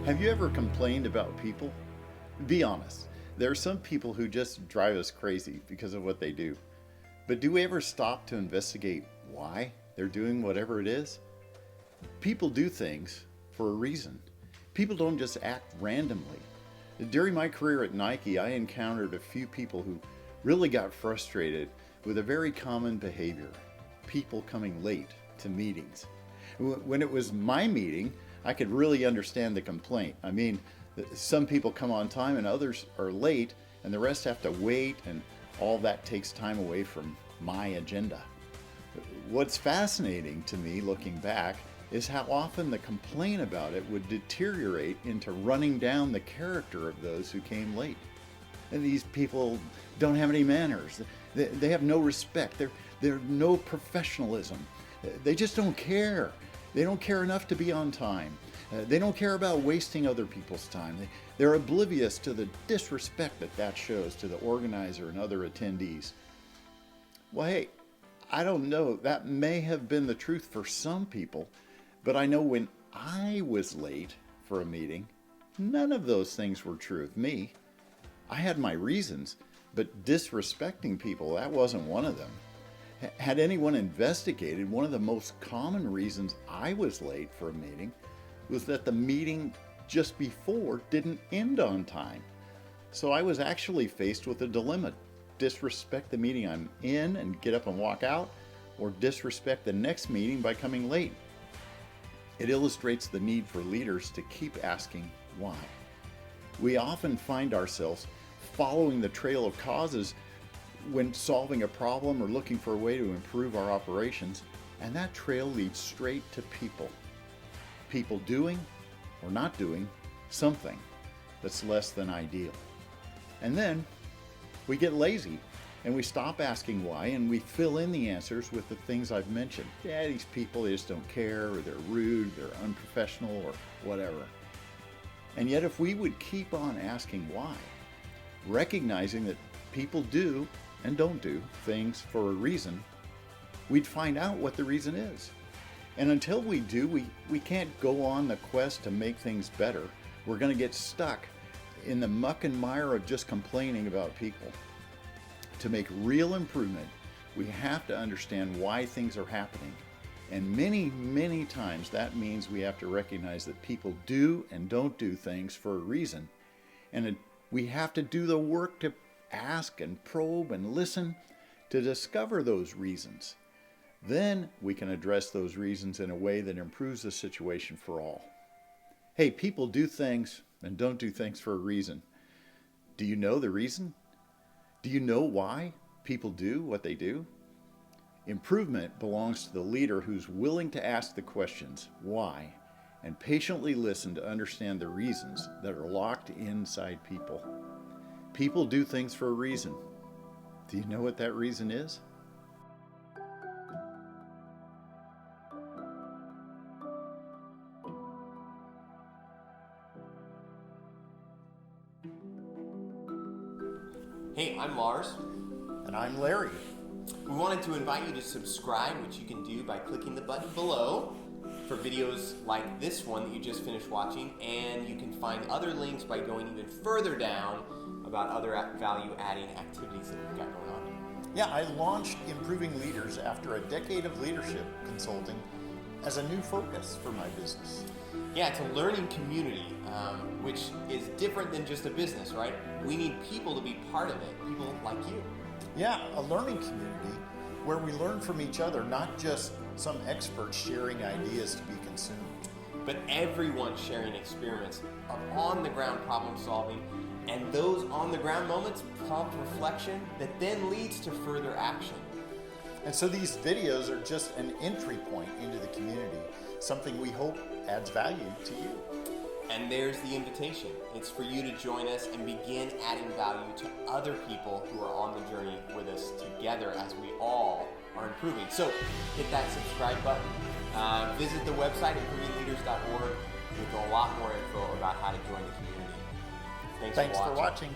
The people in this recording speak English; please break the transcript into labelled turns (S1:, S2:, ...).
S1: Have you ever complained about people? Be honest. There are some people who just drive us crazy because of what they do. But do we ever stop to investigate why they're doing whatever it is? People do things for a reason. People don't just act randomly. During my career at Nike, I encountered a few people who really got frustrated with a very common behavior: people coming late to meetings. When it was my meeting, I could really understand the complaint. I mean, some people come on time and others are late, and the rest have to wait, and all that takes time away from my agenda. What's fascinating to me looking back is how often the complaint about it would deteriorate into running down the character of those who came late. And these people don't have any manners. They have no respect. They're no professionalism. They just don't care. They don't care enough to be on time. They don't care about wasting other people's time. They're oblivious to the disrespect that shows to the organizer and other attendees. Well, hey, I don't know. That may have been the truth for some people, but I know when I was late for a meeting, none of those things were true of me. I had my reasons, but disrespecting people, that wasn't one of them. Had anyone investigated, one of the most common reasons I was late for a meeting was that the meeting just before didn't end on time. So I was actually faced with a dilemma: disrespect the meeting I'm in and get up and walk out, or disrespect the next meeting by coming late. It illustrates the need for leaders to keep asking why. We often find ourselves following the trail of causes when solving a problem or looking for a way to improve our operations, and that trail leads straight to people. People doing or not doing something that's less than ideal. And then we get lazy and we stop asking why, and we fill in the answers with the things I've mentioned. Yeah, these people, they just don't care, or they're rude, they're unprofessional, or whatever. And yet if we would keep on asking why, recognizing that people do and don't do things for a reason, we'd find out what the reason is. And until we do, we can't go on the quest to make things better. We're going to get stuck in the muck and mire of just complaining about people. To make real improvement, we have to understand why things are happening. And many, many times that means we have to recognize that people do and don't do things for a reason. And we have to do the work to ask and probe and listen to discover those reasons. Then we can address those reasons in a way that improves the situation for all. Hey, people do things and don't do things for a reason. Do you know the reason? Do you know why people do what they do? Improvement belongs to the leader who's willing to ask the questions, why, and patiently listen to understand the reasons that are locked inside people. People do things for a reason. Do you know what that reason is?
S2: Hey, I'm Lars.
S1: And I'm Larry.
S2: We wanted to invite you to subscribe, which you can do by clicking the button below for videos like this one that you just finished watching, and you can find other links by going even further down about other value-adding activities that we've got going on.
S1: Yeah, I launched Improving Leaders after a decade of leadership consulting as a new focus for my business.
S2: Yeah, it's a learning community, which is different than just a business, right? We need people to be part of it, people like you.
S1: Yeah, a learning community where we learn from each other, not just some experts sharing ideas to be consumed.
S2: But everyone sharing experiments of on-the-ground problem solving, and those on-the-ground moments prompt reflection that then leads to further action.
S1: And so these videos are just an entry point into the community, something we hope adds value to you.
S2: And there's the invitation. It's for you to join us and begin adding value to other people who are on the journey with us together as we all are improving. So hit that subscribe button. Visit the website improvingleaders.org with a lot more info about how to join the community.
S1: Thanks for watching.